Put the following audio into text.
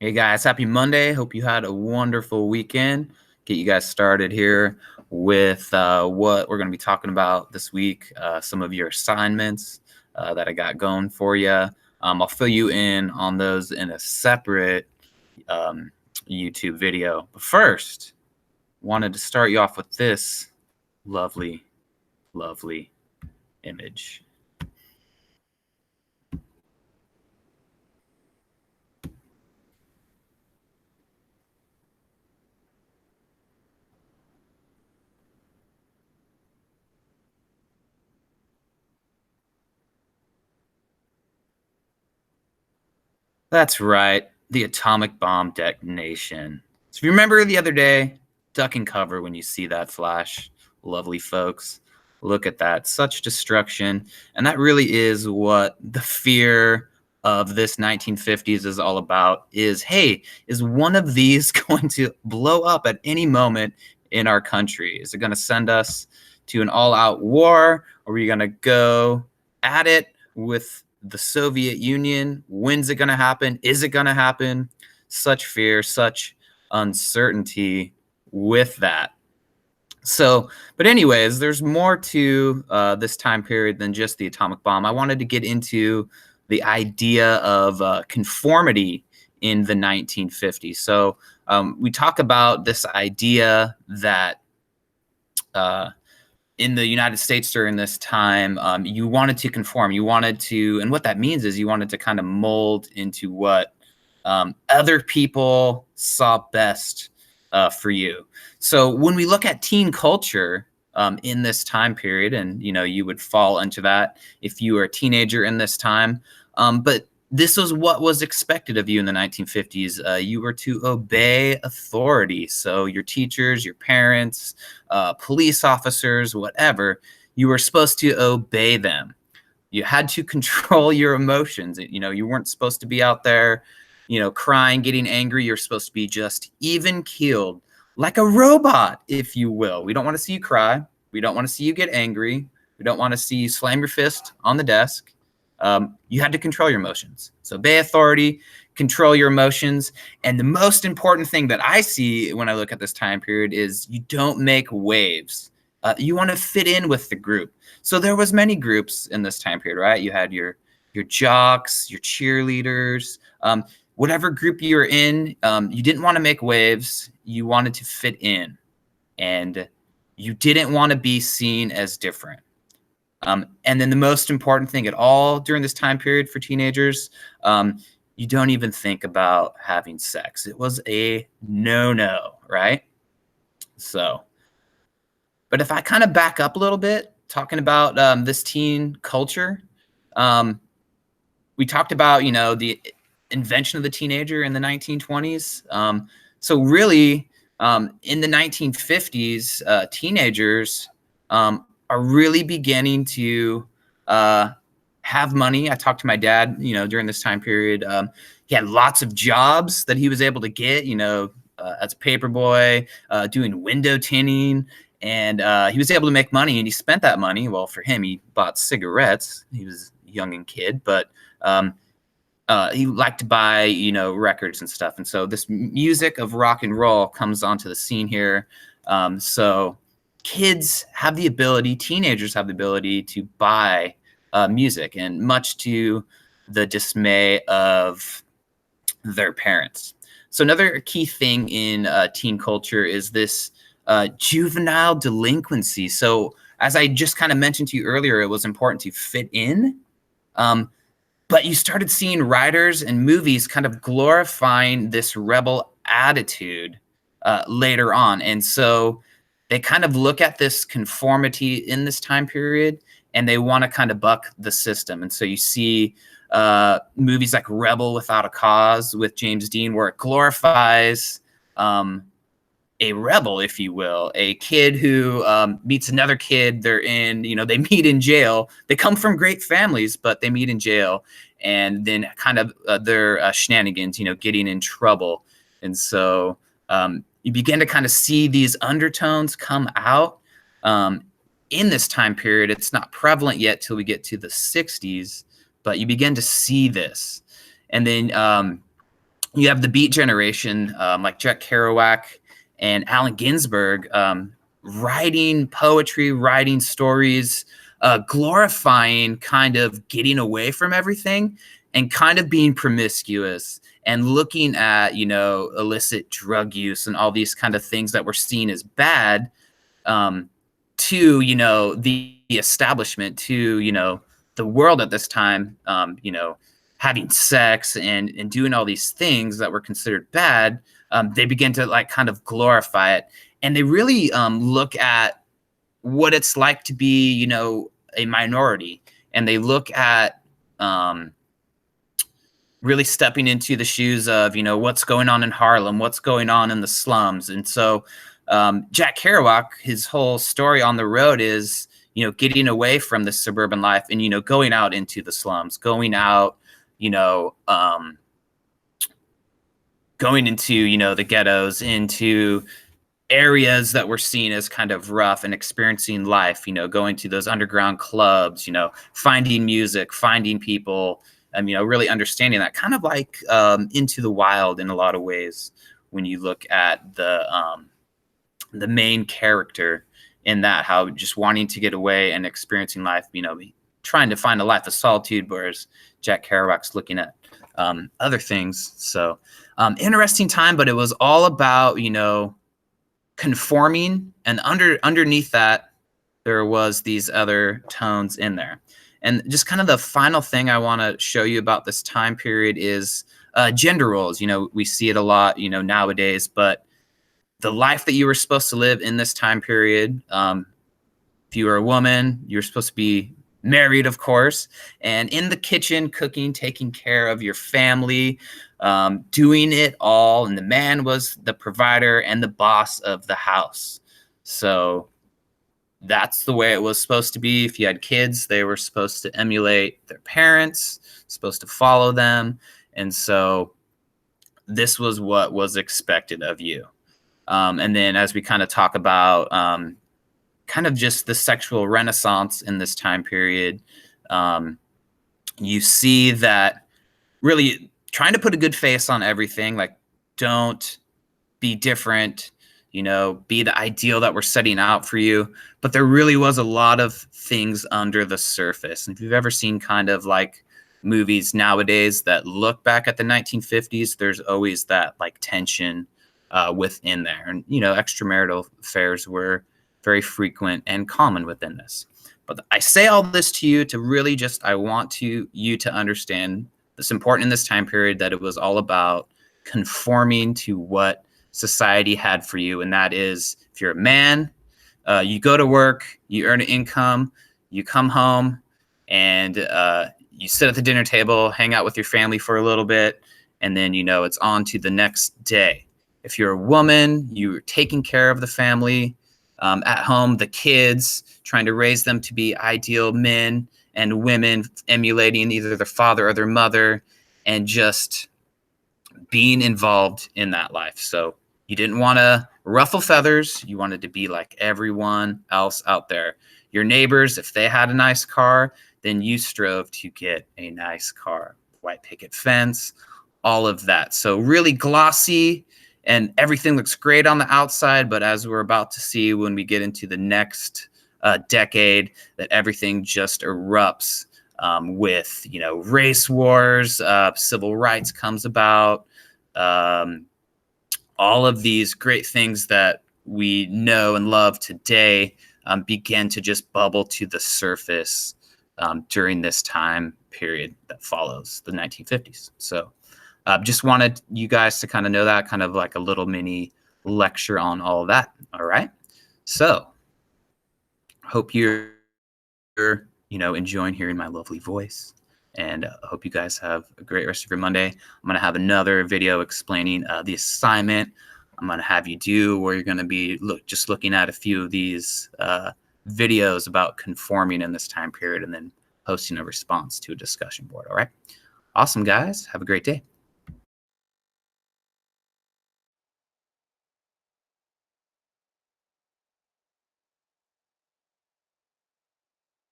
Hey guys, happy Monday. Hope you had a wonderful weekend. Get you guys started here with what we're going to be talking about this week, some of your assignments that I got going for you. I'll fill you in on those in a separate um, YouTube video. But first, wanted to start you off with this lovely, lovely image. That's right, the atomic bomb detonation. So if you remember the other day, duck and cover when you see that flash. Lovely folks. Look at that. Such destruction. And that really is what the fear of this 1950s is all about is, hey, is one of these going to blow up at any moment in our country? Is it going to send us to an all-out war? Or are we going to go at it with the Soviet Union? When's it going to happen? Is it going to happen? Such fear, such uncertainty with that. So, but anyways, there's more to this time period than just the atomic bomb. I wanted to get into the idea of conformity in the 1950s. So we talk about this idea that in the United States during this time, you wanted to conform. You wanted to, and what that means is you wanted to kind of mold into what other people saw best for you. So when we look at teen culture in this time period, and you would fall into that if you were a teenager in this time, but this was what was expected of you in the 1950s. You were to obey authority. So your teachers, your parents, police officers, whatever, you were supposed to obey them. You had to control your emotions. You weren't supposed to be out there, crying, getting angry. You're supposed to be just even keeled, like a robot, if you will. We don't want to see you cry. We don't want to see you get angry. We don't want to see you slam your fist on the desk. You had to control your emotions. So obey authority, control your emotions. And the most important thing that I see when I look at this time period is you don't make waves. You want to fit in with the group. So there was many groups in this time period, right? You had your jocks, your cheerleaders, whatever group you were in. You didn't want to make waves. You wanted to fit in. And you didn't want to be seen as different. And then the most important thing at all during this time period for teenagers, you don't even think about having sex. It was a no-no, right? So, but if I kind of back up a little bit, talking about this teen culture, we talked about, the invention of the teenager in the 1920s. So really, in the 1950s, teenagers are really beginning to have money. I talked to my dad, during this time period. He had lots of jobs that he was able to get, as a paper boy, doing window tinting. And he was able to make money, and he spent that money. Well, for him, he bought cigarettes. He was a young kid, but he liked to buy, records and stuff. And so this music of rock and roll comes onto the scene here. So kids have the ability, teenagers have the ability to buy music, and much to the dismay of their parents. So another key thing in teen culture is this juvenile delinquency. So as I just kind of mentioned to you earlier, it was important to fit in. But you started seeing writers and movies kind of glorifying this rebel attitude later on. And so they kind of look at this conformity in this time period, and they want to kind of buck the system. And so you see movies like Rebel Without a Cause with James Dean, where it glorifies a rebel, if you will, a kid who meets another kid. They're in, they meet in jail. They come from great families, but they meet in jail, and then kind of their shenanigans, getting in trouble. And so you begin to kind of see these undertones come out in this time period. It's not prevalent yet till we get to the 60s, but you begin to see this. And then you have the Beat generation, like Jack Kerouac and Allen Ginsberg, writing poetry, writing stories, glorifying kind of getting away from everything and kind of being promiscuous and looking at, illicit drug use and all these kind of things that were seen as bad, um, to, the establishment, to, the world at this time, having sex and doing all these things that were considered bad. They begin to like kind of glorify it, and they really look at what it's like to be, a minority, and they look at um, really stepping into the shoes of, what's going on in Harlem, what's going on in the slums. And so Jack Kerouac, his whole story on the road is, getting away from the suburban life and, going out into the slums, going out, going into, the ghettos, into areas that were seen as kind of rough, and experiencing life, going to those underground clubs, finding music, finding people, really understanding that, kind of like Into the Wild in a lot of ways, when you look at the main character in that, how just wanting to get away and experiencing life, trying to find a life of solitude, whereas Jack Kerouac's looking at other things. So interesting time, but it was all about, conforming, and underneath that there was these other tones in there. And just kind of the final thing I want to show you about this time period is gender roles. We see it a lot, nowadays, but the life that you were supposed to live in this time period, if you were a woman, you were supposed to be married, of course, and in the kitchen, cooking, taking care of your family, doing it all. And the man was the provider and the boss of the house. So that's the way it was supposed to be. If you had kids, they were supposed to emulate their parents, supposed to follow them. And so this was what was expected of you. And then as we kind of talk about kind of just the sexual renaissance in this time period, you see that really trying to put a good face on everything, like don't be different, be the ideal that we're setting out for you. But there really was a lot of things under the surface. And if you've ever seen kind of like movies nowadays that look back at the 1950s, there's always that like tension within there. And, extramarital affairs were very frequent and common within this. But I say all this to you to really just, I want you to understand this important in this time period, that it was all about conforming to what society had for you. And that is, if you're a man, you go to work, you earn an income, you come home, and you sit at the dinner table, hang out with your family for a little bit, and then, it's on to the next day. If you're a woman, you're taking care of the family at home, the kids, trying to raise them to be ideal men and women, emulating either their father or their mother, and just being involved in that life. So you didn't want to ruffle feathers. You wanted to be like everyone else out there. Your neighbors, if they had a nice car, then you strove to get a nice car. White picket fence, all of that. So really glossy, and everything looks great on the outside, but as we're about to see when we get into the next decade, that everything just erupts with, race wars, civil rights comes about, all of these great things that we know and love today begin to just bubble to the surface during this time period that follows the 1950s. So just wanted you guys to kind of know that, kind of like a little mini lecture on all of that. All right. So hope you're, enjoying hearing my lovely voice, and I hope you guys have a great rest of your Monday. I'm going to have another video explaining the assignment I'm going to have you do, where you're going to be just looking at a few of these videos about conforming in this time period, and then posting a response to a discussion board. All right. Awesome, guys. Have a great day.